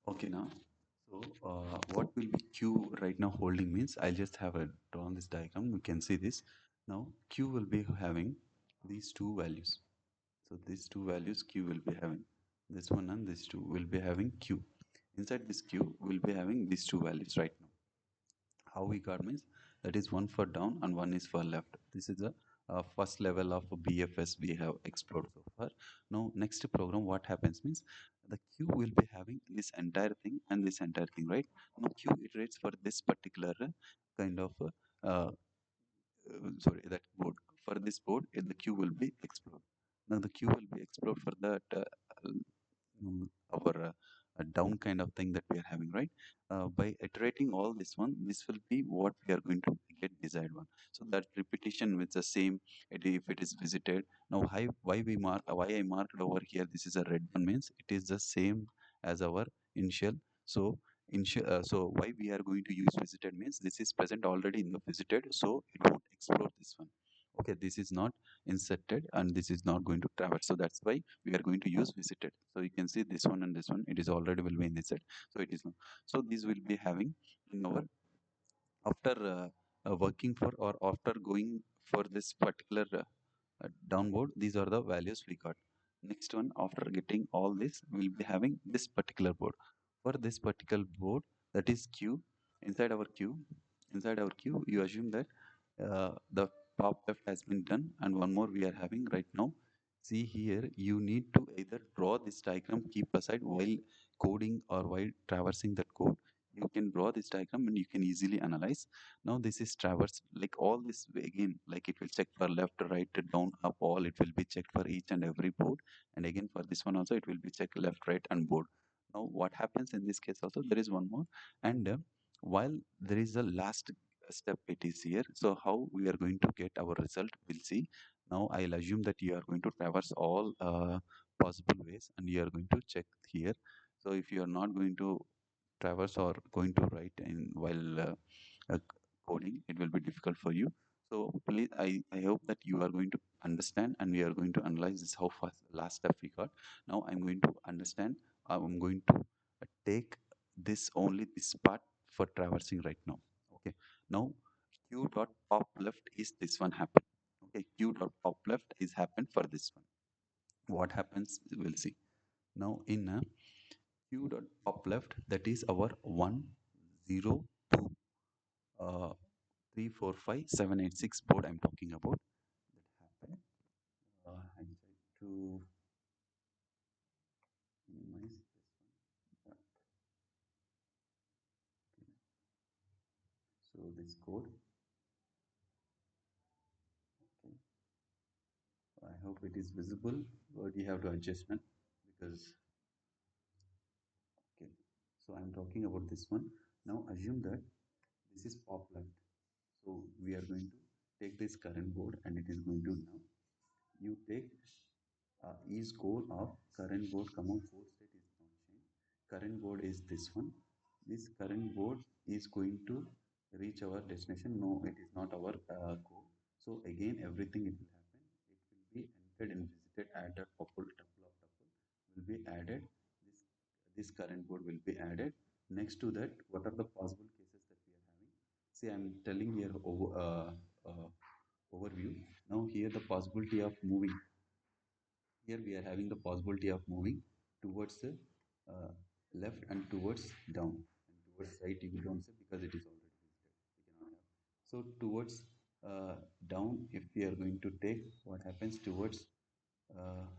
Okay, now. So, what will be Q right now holding means I'll just have a drawn this diagram. We can see this. Now, Q will be having these two values. So, these two values Q will be having this one and this two will be having Q. Inside this Q, we'll be having these two values right now. How we got means that is one for down and one is for left. This is the first level of BFS we have explored so far. Now next program what happens means the queue will be having this entire thing and this entire thing, right? Now queue iterates for this particular kind of sorry, that board. For this board the queue will be explored. Now the queue will be explored for that our down kind of thing that we are having, right? By iterating all this one, this will be what we are going to get desired one. So that repetition with the same, if it is visited. Now why I marked over here this is a red one means it is the same as our initial. So so why we are going to use visited means this is present already in the visited, so it won't explore this one. Okay, this is not inserted and this is not going to traverse, so that's why we are going to use visited. So you can see this one and this one, it is already will be in this set, so it is not. So these will be having in our after working for or after going for this particular downward, these are the values we got. Next one, after getting all this, we'll be having this particular board. For this particular board, that is q. Inside our queue you assume that the top left has been done, and one more we are having right now. See here, you need to either draw this diagram, keep aside while coding or while traversing that code. You can draw this diagram and you can easily analyze. Now this is traverse, like all this again, like it will check for left, right, down, up, all it will be checked for each and every board. And again for this one also it will be checked left, right, and board. Now what happens in this case also, there is one more. And while there is a last step it is here, so how we are going to get our result, we'll see. Now I'll assume that you are going to traverse all possible ways and you are going to check here. So if you are not going to traverse or going to write in while uh, coding, it will be difficult for you. So please, I hope that you are going to understand and we are going to analyze this how fast last step we got. Now I'm going to understand. I'm going to take this only this part for traversing right now. Okay. Now q dot pop left is this one happen. Okay. Q dot pop left is happened for this one. What happens? We'll see. Now in q dot pop left, that is our 102 uh, 345 786 board I'm talking about. That happened. I try to minimize this one. Okay. So this code, okay. I hope it is visible, but you have to adjustment because okay. So I'm talking about this one. Now assume that this is pop left. So we are going to take this current board and it is going to now you take is goal of current board comma code state is not changed. Current board is this one. This current board is going to reach our destination. No, it is not our code. So again, everything it will happen. It will be entered and visited, added tuple of tuple will be added. This current board will be added. Next to that, what are the possible cases that we are having? See, I'm telling here overview. Now here the possibility of moving. Here we are having the possibility of moving towards the uh, left and towards down. And towards right you don't say because it is already visited. We cannot have. So towards down, if we are going to take what happens, towards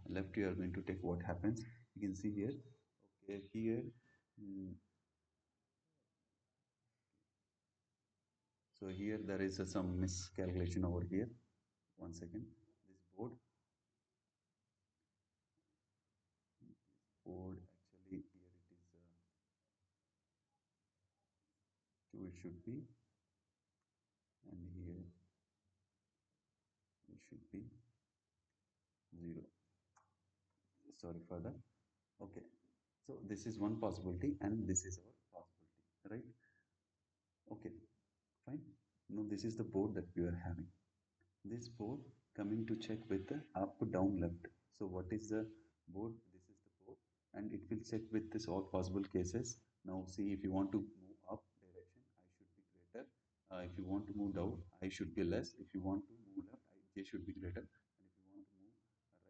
left you are going to take what happens. You can see here. Okay, here. So here there is some miscalculation over here. One second. This board actually here it is 2 it should be, and here it should be 0. Sorry for that. Okay. So this is one possibility and this is our possibility, right? Okay, fine. Now this is the board that we are having. This board coming to check with the up, down, left. So what is the board? This is the board, and it will check with this all possible cases. Now see, if you want to move up direction, I should be greater. If you want to move down, I should be less. If you want to move left, j should be greater. And if you want to move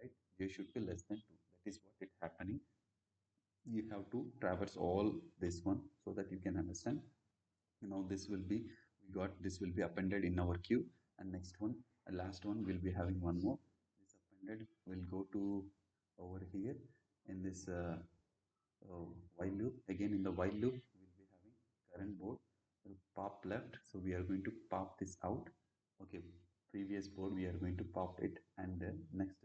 right, j should be less than 2. That is what is happening. You have to traverse all this one so that you can understand. Now this will be, we got this will be appended in our queue, and next one, last one, will be having one more. This appended will go to over here in this while loop. Again, in the while loop, we'll be having current board will pop left, so we are going to pop this out. Okay, previous board we are going to pop it, and then next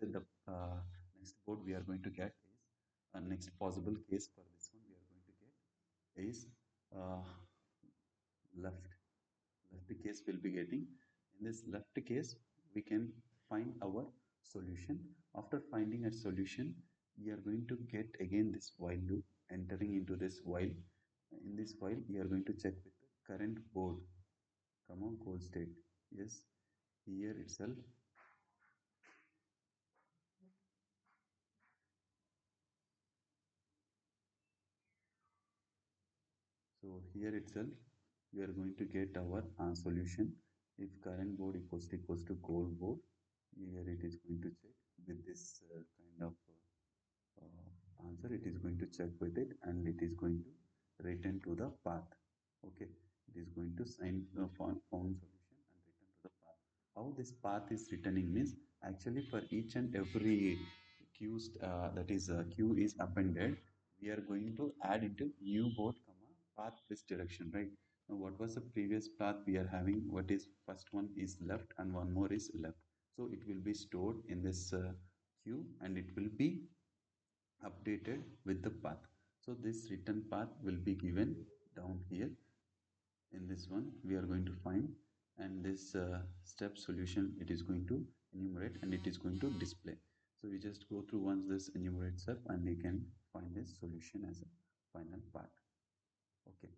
board we are going to get is next possible case for this one we are going to get is uh, left. Left case will be getting. In this left case, we can find our solution. After finding a solution, we are going to get again this while loop, entering into this while. In this while, we are going to check with the current board, comma goal state. Yes, here itself. So here itself, we are going to get our solution. If current board equals to goal board, here it is going to check with this kind of answer. It is going to check with it, and it is going to return to the path. Okay, it is going to sign the found solution and return to the path. How this path is returning means, actually for each and every that is queue is appended, we are going to add into new board comma path this direction, right? Now what was the previous path we are having? What is first one is left and one more is left, so it will be stored in this queue, and it will be updated with the path. So this return path will be given down here. In this one we are going to find, and this step solution it is going to enumerate, and it is going to display. So we just go through once this enumerate step, and we can find this solution as a final part. Okay,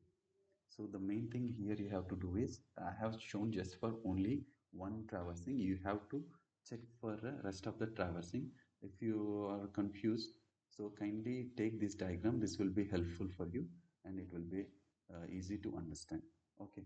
so the main thing here you have to do is, I have shown just for only one traversing. You have to check for the rest of the traversing. If you are confused, so kindly take this diagram. This will be helpful for you, and it will be easy to understand. Okay.